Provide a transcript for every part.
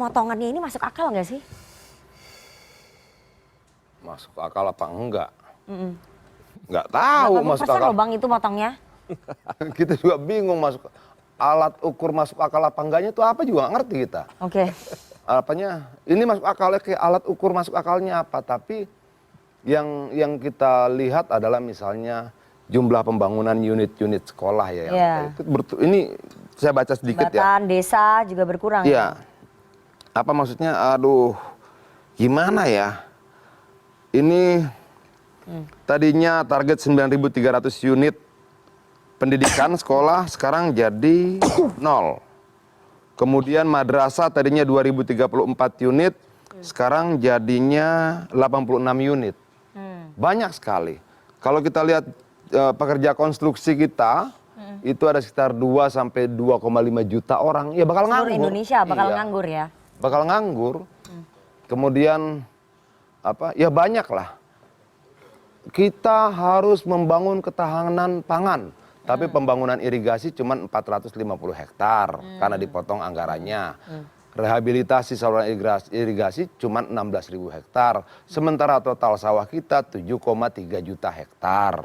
Potongannya ini masuk akal nggak sih? Masuk akal apa enggak? Nggak Berapa tahu masuk persen akal. loh Bang itu potongnya? Kita juga bingung masuk alat ukur masuk akal apa enggaknya itu apa juga nggak ngerti kita. Oke. Apanya? Ini masuk akalnya kayak alat ukur masuk akalnya apa? Tapi yang kita lihat adalah misalnya jumlah pembangunan unit-unit sekolah ya. Iya. Ini saya baca sedikit ya. Jembatan, desa juga berkurang. Iya. Apa maksudnya? Aduh, gimana ya? Ini tadinya target 9.300 unit pendidikan sekolah, sekarang jadi 0. Kemudian madrasah tadinya 2.034 unit, sekarang jadinya 86 unit. Banyak sekali. Kalau kita lihat pekerja konstruksi kita, itu ada sekitar 2 sampai 2,5 juta orang. Ya bakal Seluruh nganggur. Indonesia bakal Iya. nganggur ya. Bakal nganggur. Kemudian apa? Ya banyak lah. Kita harus membangun ketahanan pangan. Tapi pembangunan irigasi cuma 450 hektar karena dipotong anggarannya. Rehabilitasi saluran irigasi cuma 16.000 hektar. Sementara total sawah kita 7,3 juta hektar.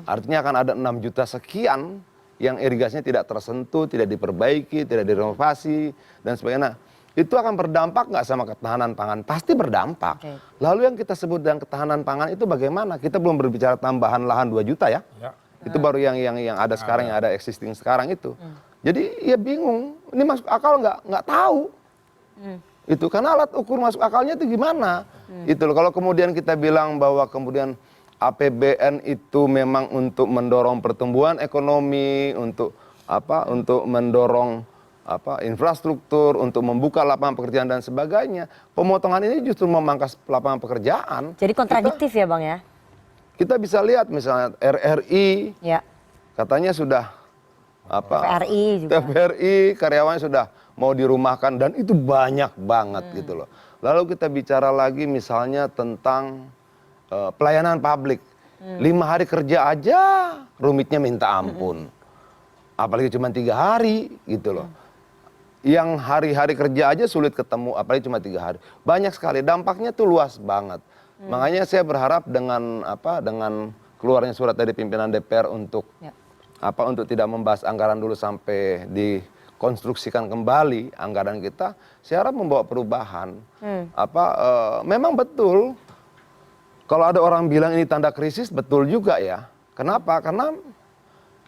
Artinya akan ada 6 juta sekian yang irigasinya tidak tersentuh, tidak diperbaiki, tidak direnovasi, dan sebagainya. Itu akan berdampak nggak sama ketahanan pangan? Pasti berdampak. Oke. Lalu yang kita sebut dengan ketahanan pangan itu bagaimana? Kita belum berbicara tambahan lahan 2 juta ya. Itu baru yang ada sekarang, yang ada existing sekarang itu. Jadi ya bingung, ini masuk akal nggak? Nggak tahu. Itu karena alat ukur masuk akalnya itu gimana? Itu loh. Kalau kemudian kita bilang bahwa kemudian APBN itu memang untuk mendorong pertumbuhan ekonomi, untuk apa? Untuk mendorong apa? Infrastruktur, untuk membuka lapangan pekerjaan dan sebagainya. Pemotongan ini justru memangkas lapangan pekerjaan. Jadi kontradiktif ya Bang ya? Kita bisa lihat misalnya RRI Ya. katanya sudah apa? TVRI juga. TVRI karyawannya sudah mau dirumahkan dan itu banyak banget gitu loh. Lalu kita bicara lagi misalnya tentang pelayanan publik. 5 hari kerja aja rumitnya minta ampun. Apalagi cuma 3 hari gitu loh. Yang hari-hari kerja aja sulit ketemu, apalagi cuma 3 hari. Banyak sekali, dampaknya tuh luas banget. Makanya saya berharap dengan keluarnya surat dari pimpinan DPR untuk untuk tidak membahas anggaran dulu sampai dikonstruksikan kembali anggaran kita, saya harap membawa perubahan. Memang betul kalau ada orang bilang ini tanda krisis, betul juga ya. Kenapa? Karena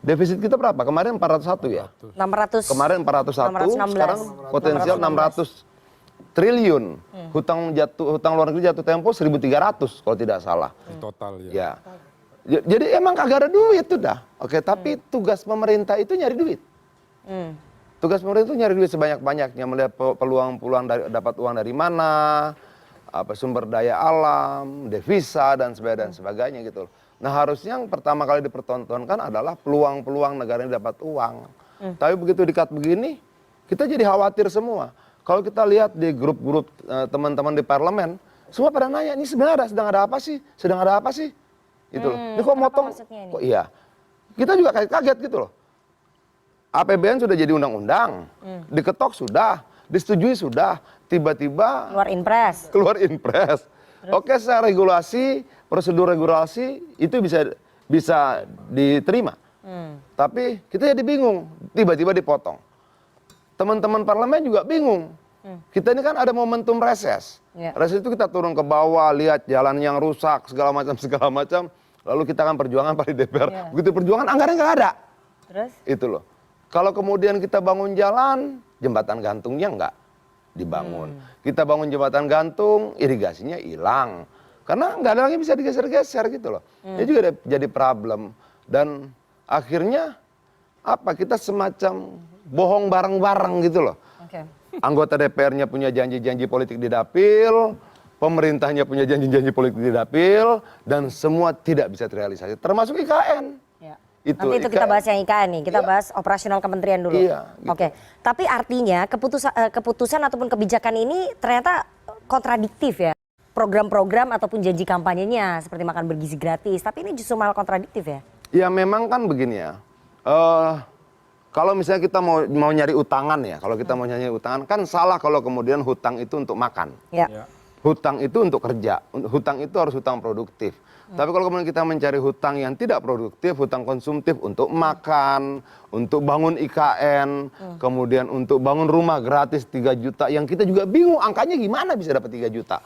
defisit kita berapa? Kemarin 401 ya. 600. Kemarin 401, 616. sekarang potensial 600 triliun. Hutang luar negeri jatuh tempo 1.300 kalau tidak salah. Total ya. Ya. Jadi emang kagak ada duit tuh dah. Oke, tapi tugas pemerintah itu nyari duit. Tugas pemerintah itu nyari duit sebanyak-banyaknya, melihat peluang-peluang dapat uang dari mana, apa sumber daya alam, devisa dan sebagainya gitu. Nah, harusnya yang pertama kali dipertontonkan adalah peluang-peluang negara ini dapat uang. Tapi begitu dekat begini, kita jadi khawatir semua. Kalau kita lihat di grup-grup teman-teman di parlemen, semua pada nanya, ini sebenarnya sedang ada apa sih? Sedang ada apa sih? Gitu loh. Ini kok motong? Kok iya? Kita juga kaget gitu loh. APBN sudah jadi undang-undang, diketok sudah, disetujui sudah, tiba-tiba Keluar impres. Oke, secara regulasi, prosedur regulasi itu bisa diterima. Tapi kita jadi bingung, tiba-tiba dipotong. Teman-teman parlemen juga bingung. Kita ini kan ada momentum reses. Reses itu kita turun ke bawah, lihat jalan yang rusak, segala macam. Lalu kita kan perjuangan pada DPR. Begitu perjuangan, anggarannya nggak ada. Terus? Itu loh. Kalau kemudian kita bangun jalan, jembatan gantungnya nggak dibangun. Kita bangun jembatan gantung, irigasinya hilang. Karena nggak ada lagi bisa digeser-geser gitu loh. Ini juga jadi problem. Dan akhirnya kita semacam bohong bareng-bareng gitu loh. Anggota DPR-nya punya janji-janji politik di dapil, pemerintahnya punya janji-janji politik di dapil, dan semua tidak bisa terrealisasi. Termasuk IKN. Nanti itu kita bahas yang IKN nih, kita bahas operasional kementerian dulu. Iya, gitu. Oke, tapi artinya keputusan ataupun kebijakan ini ternyata kontradiktif ya. Program-program ataupun janji kampanyenya seperti makan bergizi gratis, tapi ini justru malah kontradiktif ya? Ya memang kan begini ya, Kalau misalnya kita mau nyari utangan ya, kalau kita mau nyari utangan kan salah kalau kemudian hutang itu untuk makan. Ya. Ya. Hutang itu untuk kerja, hutang itu harus hutang produktif. Tapi kalau kemudian kita mencari hutang yang tidak produktif, hutang konsumtif untuk makan, untuk bangun IKN, kemudian untuk bangun rumah gratis 3 juta, yang kita juga bingung angkanya gimana bisa dapat 3 juta.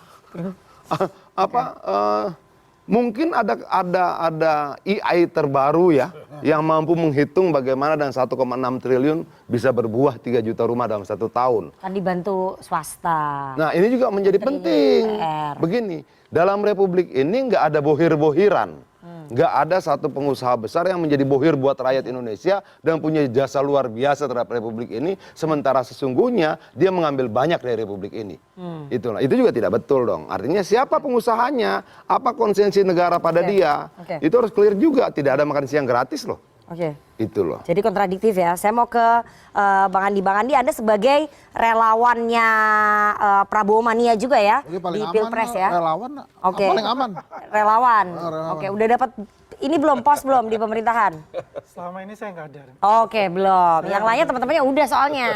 Mungkin ada AI terbaru ya yang mampu menghitung bagaimana dan 1,6 triliun bisa berbuah 3 juta rumah dalam 1 tahun. Kan dibantu swasta. Nah ini juga menjadi Menteri penting. DPR. Begini, dalam republik ini nggak ada bohir-bohiran. Nggak ada satu pengusaha besar yang menjadi bohir buat rakyat Indonesia dan punya jasa luar biasa terhadap republik ini. Sementara sesungguhnya dia mengambil banyak dari republik ini. Itulah, itu juga tidak betul dong. Artinya siapa pengusahanya, apa konsensi negara pada dia. Itu harus clear juga, tidak ada makan siang gratis loh. Oke. Itu loh. Jadi kontradiktif ya. Saya mau ke Bang Andi. Bang Andi, Anda sebagai relawannya Prabowo Mania juga ya Ini paling di aman Pilpres ya. relawan. Oke. Paling aman. Relawan. Oh, relawan. Oke, udah dapat ini belum pos belum di pemerintahan? Selama ini saya nggak ada. Oke, belum. Yang lainnya teman-temannya udah soalnya.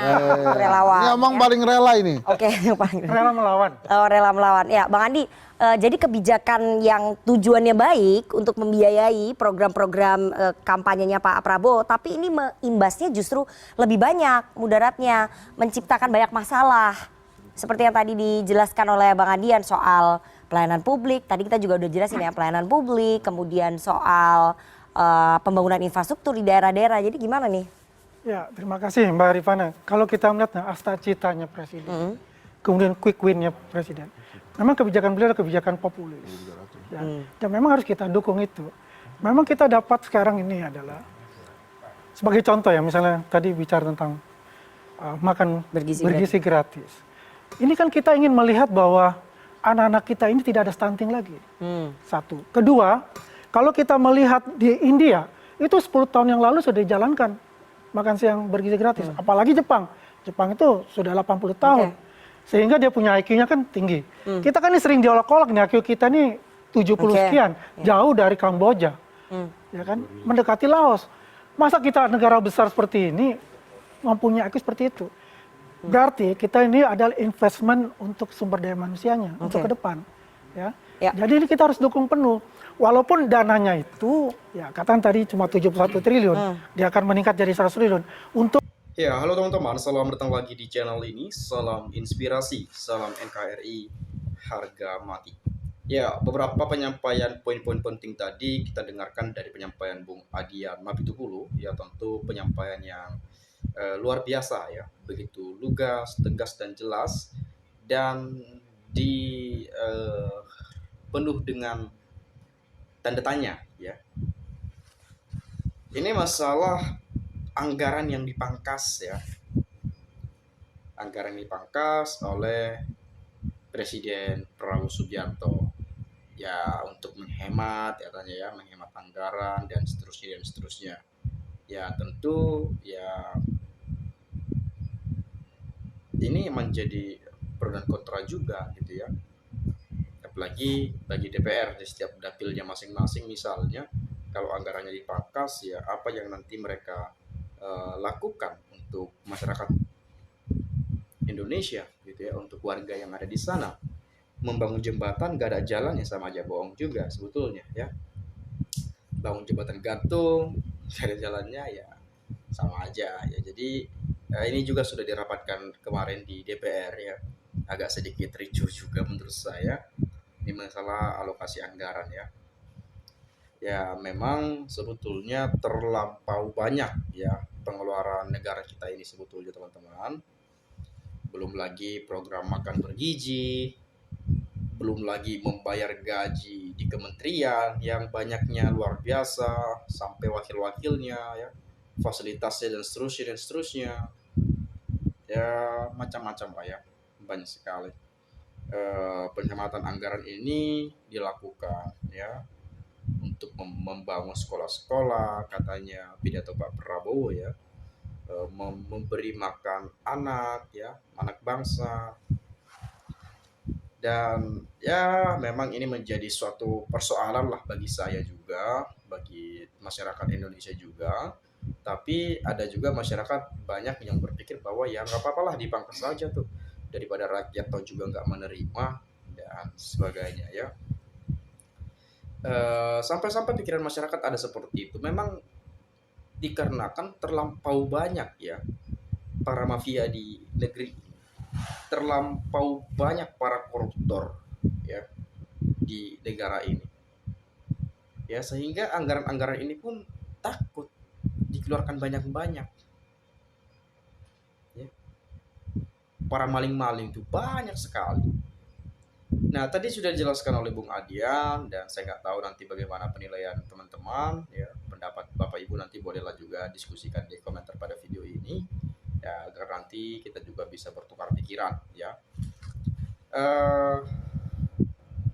Relawan. Ini emang ya. paling rela ini. Oke, yang paling Rela melawan. Oh, rela melawan. Ya, Bang Andi, jadi kebijakan yang tujuannya baik untuk membiayai program-program kampanyenya Pak Prabowo, tapi ini imbasnya justru lebih banyak mudaratnya, menciptakan banyak masalah. Seperti yang tadi dijelaskan oleh Bang Adian soal pelayanan publik, tadi kita juga udah jelasin ya, pelayanan publik, kemudian soal pembangunan infrastruktur di daerah-daerah. Jadi gimana nih? Ya, terima kasih Mbak Rifana. Kalau kita melihat asta citanya Presiden, kemudian quick win-nya Presiden, memang kebijakan beliau adalah kebijakan populis. Ya. Dan memang harus kita dukung itu. Memang kita dapat sekarang ini adalah, sebagai contoh ya, misalnya tadi bicara tentang makan bergizi gratis. Ini kan kita ingin melihat bahwa anak-anak kita ini tidak ada stunting lagi. Satu. Kedua, kalau kita melihat di India, itu 10 tahun yang lalu sudah dijalankan makan siang bergizi gratis. Apalagi Jepang. Jepang itu sudah 80 tahun. Sehingga dia punya IQ-nya kan tinggi. Kita kan ini sering diolok-olok nih, IQ kita nih 70 sekian. Jauh dari Kamboja. Ya kan? Mendekati Laos. Masa kita negara besar seperti ini mempunyai IQ seperti itu? Berarti kita ini adalah investment untuk sumber daya manusianya untuk ke depan, ya. Jadi ini kita harus dukung penuh. Walaupun dananya itu, ya katakan tadi cuma 71 triliun, dia akan meningkat jadi 100 triliun. Untuk Ya, halo teman-teman, selamat datang lagi di channel ini. Salam inspirasi, salam NKRI, harga mati. Ya, beberapa penyampaian poin-poin penting tadi kita dengarkan dari penyampaian Bung Adian Mapitupulu. Ya, tentu penyampaian yang luar biasa ya, begitu lugas, tegas dan jelas, dan penuh dengan tanda tanya ya. Ini masalah anggaran yang dipangkas ya, anggaran yang dipangkas oleh Presiden Prabowo Subianto ya, untuk menghemat katanya ya, menghemat anggaran dan seterusnya. Ya tentu ya ini menjadi pro dan kontra juga gitu ya, apalagi bagi DPR di setiap dapilnya masing-masing. Misalnya kalau anggarannya dipangkas, ya apa yang nanti mereka lakukan untuk masyarakat Indonesia gitu ya, untuk warga yang ada di sana. Membangun jembatan gak ada jalan ya sama aja bohong juga sebetulnya ya. Bangun jembatan gantung gak ada jalannya ya sama aja ya. Jadi ini juga sudah dirapatkan kemarin di DPR ya, agak sedikit ricuh juga menurut saya. Ini masalah alokasi anggaran ya. Ya memang sebetulnya terlampau banyak ya pengeluaran negara kita ini sebetulnya teman-teman. Belum lagi program makan bergizi, belum lagi membayar gaji di kementerian yang banyaknya luar biasa, sampai wakil-wakilnya ya, fasilitasnya dan seterusnya. Ya macam-macam lah ya, banyak sekali. Penghematan anggaran ini dilakukan ya untuk membangun sekolah-sekolah, katanya pidato Pak Prabowo ya, memberi makan anak ya, anak bangsa. Dan ya memang ini menjadi suatu persoalan lah bagi saya juga, bagi masyarakat Indonesia juga, Tapi ada juga masyarakat banyak yang berpikir bahwa ya nggak apa-apalah dipangkas saja tuh, daripada rakyat atau juga nggak menerima dan sebagainya ya. Sampai-sampai pikiran masyarakat ada seperti itu. Memang dikarenakan terlampau banyak ya para mafia di negeri, terlampau banyak para koruptor ya di negara ini. Ya sehingga anggaran-anggaran ini pun takut dikeluarkan banyak-banyak. Ya. Para maling-maling itu banyak sekali. Nah, tadi sudah dijelaskan oleh Bung Adian dan saya nggak tahu nanti bagaimana penilaian teman-teman ya. Pendapat Bapak Ibu nanti bolehlah juga diskusikan di komentar pada video ini ya, agar nanti kita juga bisa bertukar pikiran ya.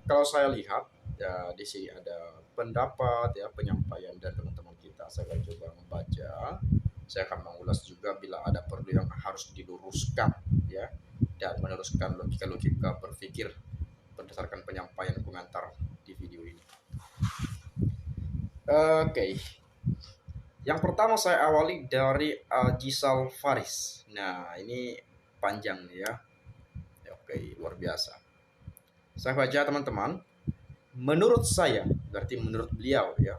Kalau saya lihat ya di sini ada pendapat ya, penyampaian dari teman-teman kita. Saya akan coba membaca. Saya akan mengulas juga bila ada perlu yang harus diluruskan ya, dan meneruskan logika-logika berpikir berdasarkan penyampaian komentar di video ini. Oke. Yang pertama saya awali dari Gisal Faris. Nah, ini panjang nih ya. Oke, luar biasa. Saya baca teman-teman. Menurut saya, berarti menurut beliau ya.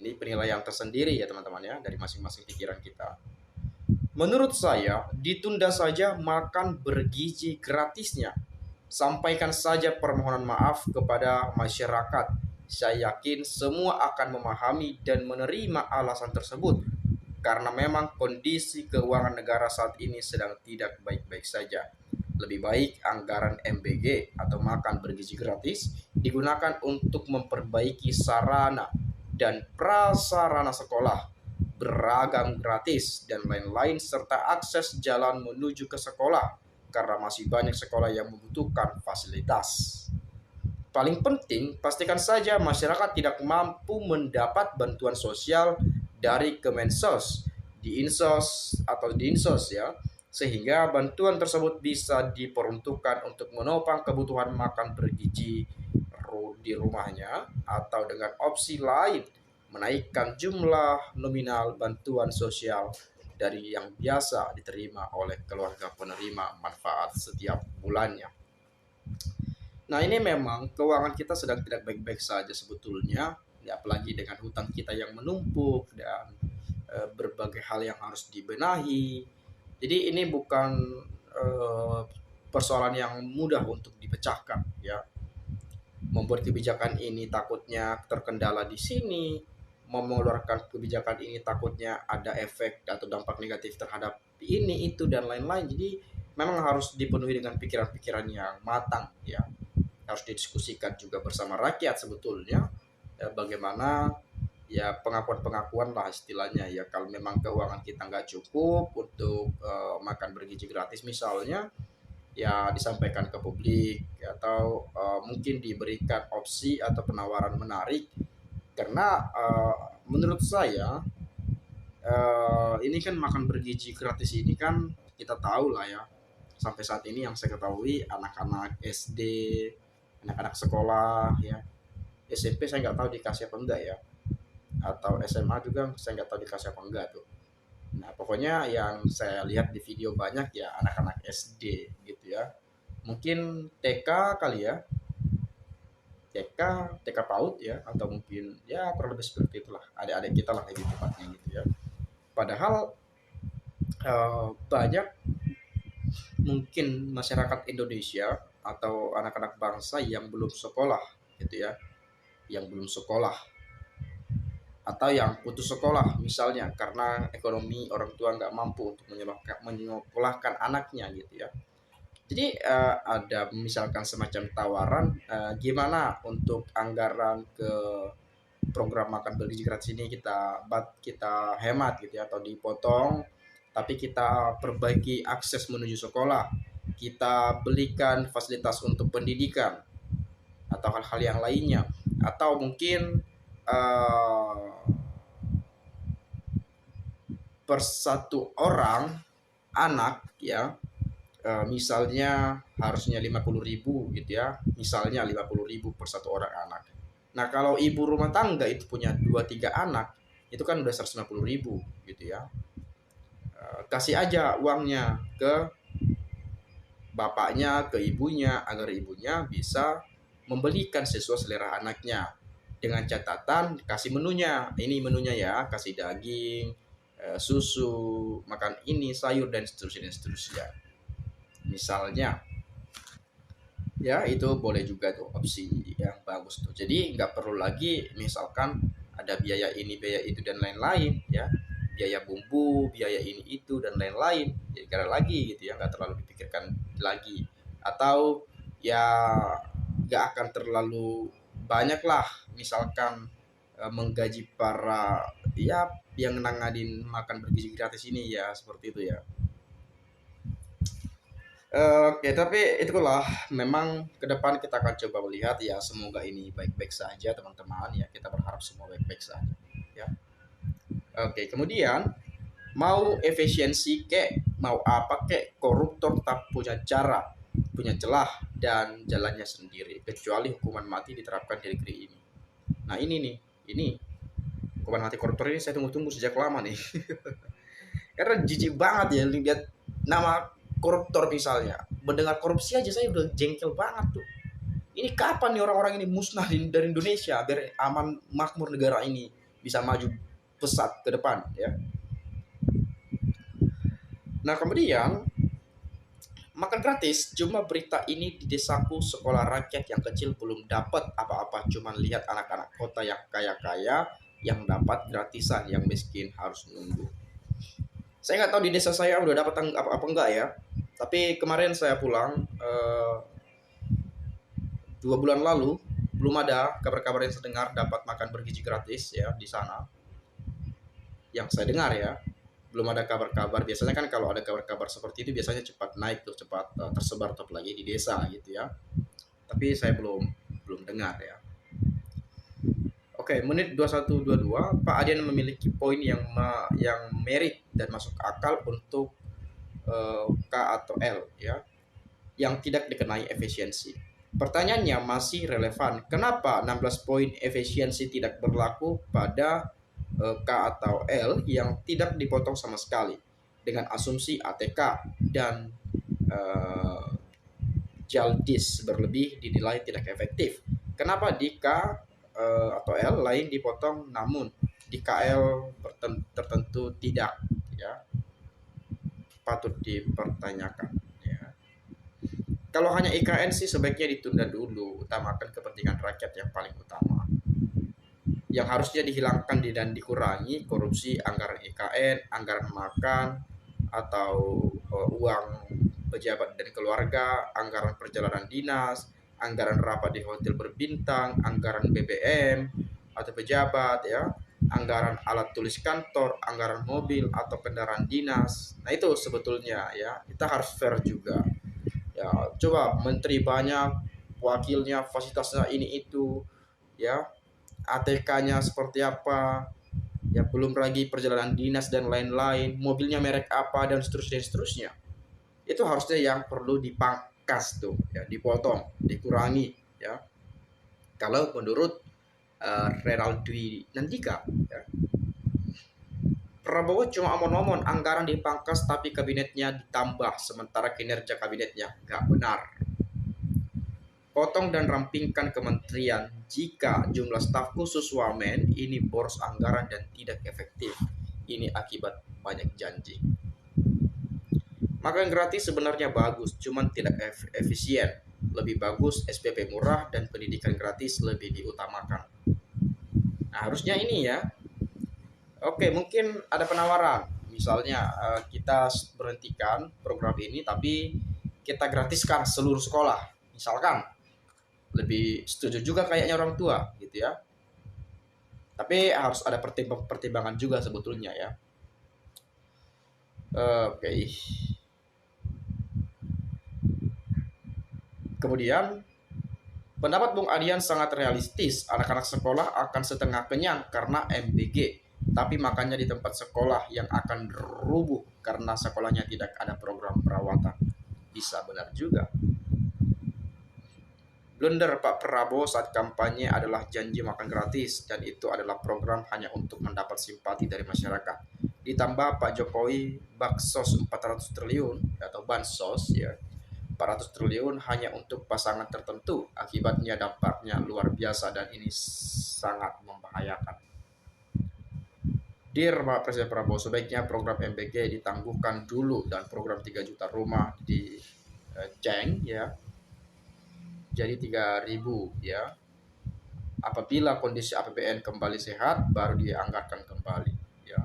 Ini penilaian tersendiri ya teman-teman ya, dari masing-masing pikiran kita. Menurut saya, ditunda saja makan bergizi gratisnya. Sampaikan saja permohonan maaf kepada masyarakat. Saya yakin semua akan memahami dan menerima alasan tersebut. Karena memang kondisi keuangan negara saat ini sedang tidak baik-baik saja. Lebih baik anggaran MBG atau makan bergizi gratis digunakan untuk memperbaiki sarana dan prasarana sekolah, beragam gratis, dan lain-lain, serta akses jalan menuju ke sekolah, karena masih banyak sekolah yang membutuhkan fasilitas. Paling penting, pastikan saja masyarakat tidak mampu mendapat bantuan sosial dari Kemensos, di Insos ya, sehingga bantuan tersebut bisa diperuntukkan untuk menopang kebutuhan makan bergizi di rumahnya, atau dengan opsi lain menaikkan jumlah nominal bantuan sosial dari yang biasa diterima oleh keluarga penerima manfaat setiap bulannya. Nah, ini memang keuangan kita sedang tidak baik-baik saja sebetulnya, ya, apalagi dengan hutang kita yang menumpuk dan berbagai hal yang harus dibenahi. Jadi ini bukan persoalan yang mudah untuk dipecahkan ya. Membuat kebijakan ini takutnya terkendala di sini, mau mengeluarkan kebijakan ini takutnya ada efek atau dampak negatif terhadap ini, itu, dan lain-lain. Jadi memang harus dipenuhi dengan pikiran-pikiran yang matang ya. Harus didiskusikan juga bersama rakyat sebetulnya ya, bagaimana ya pengakuan-pengakuan lah istilahnya ya, kalau memang keuangan kita nggak cukup untuk makan bergizi gratis misalnya, ya disampaikan ke publik atau mungkin diberikan opsi atau penawaran menarik. Karena menurut saya ini kan makan bergizi gratis ini kan kita tahu lah ya, sampai saat ini yang saya ketahui anak-anak SD, anak-anak sekolah ya, SMP saya nggak tahu dikasih apa enggak ya, atau SMA juga saya nggak tahu dikasih apa enggak tuh. Nah, pokoknya yang saya lihat di video banyak ya anak-anak SD gitu ya. Mungkin TK kali ya. TK PAUD ya, atau mungkin ya kurang lebih seperti itulah. Adik-adik kita lah lebih tepatnya gitu ya. Padahal banyak mungkin masyarakat Indonesia atau anak-anak bangsa yang belum sekolah gitu ya. Yang belum sekolah atau yang putus sekolah misalnya karena ekonomi orang tua nggak mampu untuk menyekolahkan anaknya gitu ya. Jadi ada misalkan semacam tawaran gimana untuk anggaran ke program makan bergizi gratis ini kita hemat gitu ya, atau dipotong, tapi kita perbaiki akses menuju sekolah, kita belikan fasilitas untuk pendidikan atau hal-hal yang lainnya, atau mungkin per satu orang anak ya, misalnya harusnya 50.000 gitu ya, misalnya 50.000 per satu orang anak. Nah, kalau ibu rumah tangga itu punya 2-3 anak, itu kan udah 150.000 gitu ya. Kasih aja uangnya ke bapaknya, ke ibunya, agar ibunya bisa membelikan sesuai selera anaknya. Dengan catatan kasih menunya, ini menunya ya, kasih daging, susu, makan ini, sayur, dan seterusnya, dan seterusnya. Misalnya, ya itu boleh juga tuh opsi yang bagus tuh. Jadi nggak perlu lagi misalkan ada biaya ini, biaya itu, dan lain-lain ya. Biaya bumbu, biaya ini itu, dan lain-lain. Jadi karena lagi gitu ya, nggak terlalu dipikirkan lagi. Atau ya nggak akan terlalu banyak lah misalkan menggaji para ya yang nanganin makan bergizi gratis ini ya, seperti itu ya. Oke, tapi itulah memang ke depan kita akan coba melihat ya, semoga ini baik-baik saja teman-teman ya, kita berharap semua baik-baik saja ya. Oke, kemudian mau efisiensi kek, mau apa kek, koruptor tetap punya cara, punya celah dan jalannya sendiri, kecuali hukuman mati diterapkan di negeri ini. Nah ini hukuman mati koruptor ini saya tunggu-tunggu sejak lama nih. Karena jijik banget ya lihat nama koruptor misalnya. Mendengar korupsi aja saya udah jengkel banget tuh. Ini kapan nih orang-orang ini musnah dari Indonesia biar aman makmur negara ini bisa maju pesat ke depan ya. Nah kemudian makan gratis, cuma berita ini di desaku sekolah rakyat yang kecil belum dapat apa-apa, cuman lihat anak-anak kota yang kaya-kaya yang dapat gratisan, yang miskin harus nunggu. Saya nggak tahu di desa saya udah dapat apa-apa enggak ya. Tapi kemarin saya pulang 2 bulan lalu belum ada kabar-kabar yang saya dengar dapat makan bergizi gratis ya di sana. Yang saya dengar ya, belum ada kabar-kabar. Biasanya kan kalau ada kabar-kabar seperti itu biasanya cepat naik tuh, cepat tersebar top lagi di desa gitu ya. Tapi saya belum dengar ya. Oke, menit 21.22, Pak Adian memiliki poin yang merit dan masuk akal untuk K atau L ya, yang tidak dikenai efisiensi. Pertanyaannya masih relevan. Kenapa 16 poin efisiensi tidak berlaku pada K atau L yang tidak dipotong sama sekali dengan asumsi ATK dan JALDIS berlebih dinilai tidak efektif? Kenapa di K atau L lain dipotong namun di KL tertentu tidak ya? Patut dipertanyakan ya. Kalau hanya IKN sih sebaiknya ditunda dulu, utamakan kepentingan rakyat yang paling utama. Yang harusnya dihilangkan dan dikurangi korupsi, anggaran IKN, anggaran makan atau uang pejabat dan keluarga, anggaran perjalanan dinas, anggaran rapat di hotel berbintang, anggaran BBM atau pejabat ya, anggaran alat tulis kantor, anggaran mobil atau kendaraan dinas. Nah itu sebetulnya ya, kita harus fair juga. Ya, coba menteri banyak, wakilnya fasilitasnya ini itu, ya, ATK-nya seperti apa, ya belum lagi perjalanan dinas dan lain-lain, mobilnya merek apa dan seterusnya. Itu harusnya yang perlu dipangkas tuh, ya, dipotong, dikurangi, ya. Kalau menurut Renaldi Nandika ya. Prabowo cuma omong-omong anggaran dipangkas tapi kabinetnya ditambah sementara kinerja kabinetnya nggak benar. Potong dan rampingkan kementerian jika jumlah staf khusus wamen ini boros anggaran dan tidak efektif. Ini akibat banyak janji. Makan gratis sebenarnya bagus, cuman tidak efisien. Lebih bagus SPP murah dan pendidikan gratis lebih diutamakan. Nah, harusnya ini ya. Oke, mungkin ada penawaran. Misalnya kita berhentikan program ini tapi kita gratiskan seluruh sekolah. Misalkan lebih setuju juga kayaknya orang tua gitu ya. Tapi harus ada pertimbangan juga sebetulnya ya. Oke. Kemudian pendapat Bung Adian sangat realistis. Anak-anak sekolah akan setengah kenyang karena MBG, tapi makannya di tempat sekolah yang akan rubuh karena sekolahnya tidak ada program perawatan. Bisa benar juga. Blunder Pak Prabowo saat kampanye adalah janji makan gratis, dan itu adalah program hanya untuk mendapat simpati dari masyarakat. Ditambah Pak Jokowi baksos 400 triliun atau bansos ya, 400 triliun hanya untuk pasangan tertentu. Akibatnya dampaknya luar biasa dan ini sangat membahayakan. Dear Pak Presiden Prabowo, sebaiknya program MBG ditangguhkan dulu dan program 3 juta rumah di ceng ya, jadi 3.000 ya. Apabila kondisi APBN kembali sehat, baru dianggarkan kembali ya.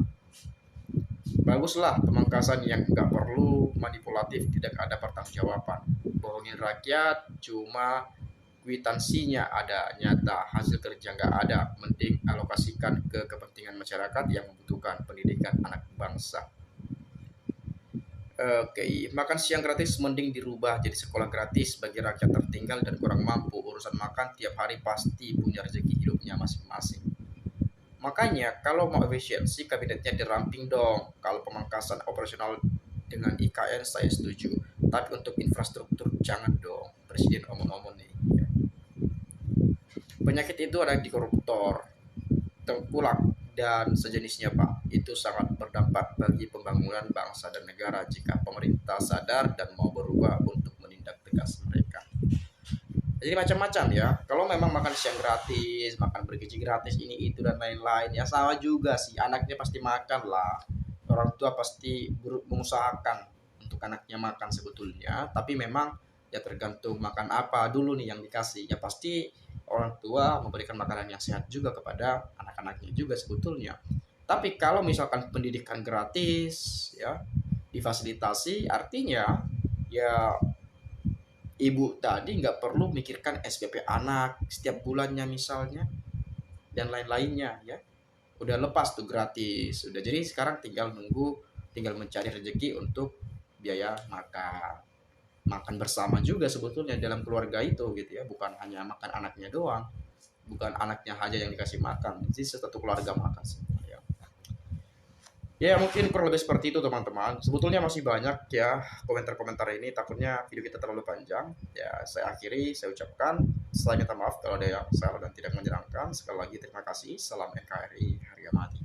Baguslah pemangkasan yang nggak perlu manipulatif, tidak ada pertanggungjawaban. Bohongin rakyat, cuma kwitansinya ada nyata, hasil kerja nggak ada. Mending alokasikan ke kepentingan masyarakat yang membutuhkan pendidikan anak bangsa. Oke, makan siang gratis mending dirubah jadi sekolah gratis bagi rakyat tertinggal dan kurang mampu. Urusan makan tiap hari pasti punya rezeki hidupnya masing-masing. Makanya kalau mau efisiensi kabinetnya diramping dong. Kalau pemangkasan operasional dengan IKN saya setuju. Tapi untuk infrastruktur jangan dong. Presiden omong-omong nih. Penyakit itu ada di koruptor, tengkulak, dan sejenisnya Pak. Itu sangat berdampak bagi pembangunan bangsa dan negara jika pemerintah sadar dan mau berubah untuk menindak tegas mereka. Jadi macam-macam ya. Kalau memang makan siang gratis, makan bergizi gratis, ini itu dan lain-lain, ya sama juga sih. Anaknya pasti makan lah. Orang tua pasti mengusahakan untuk anaknya makan sebetulnya. Tapi memang ya tergantung makan apa dulu nih yang dikasih. Ya pasti orang tua memberikan makanan yang sehat juga kepada anak-anaknya juga sebetulnya. Tapi kalau misalkan pendidikan gratis ya difasilitasi, artinya ya ibu tadi nggak perlu mikirkan SPP anak setiap bulannya misalnya dan lain-lainnya ya. Udah lepas tuh gratis. Udah, jadi sekarang tinggal nunggu, tinggal mencari rezeki untuk biaya makan bersama juga sebetulnya dalam keluarga itu gitu ya, bukan hanya makan anaknya doang, bukan anaknya aja yang dikasih makan, jadi satu keluarga makan semua ya. Ya mungkin kurang lebih seperti itu teman-teman. Sebetulnya masih banyak ya komentar-komentar ini, takutnya video kita terlalu panjang ya. Saya akhiri, saya ucapkan saya minta maaf kalau ada yang salah dan tidak menyenangkan. Sekali lagi terima kasih. Salam NKRI harga mati.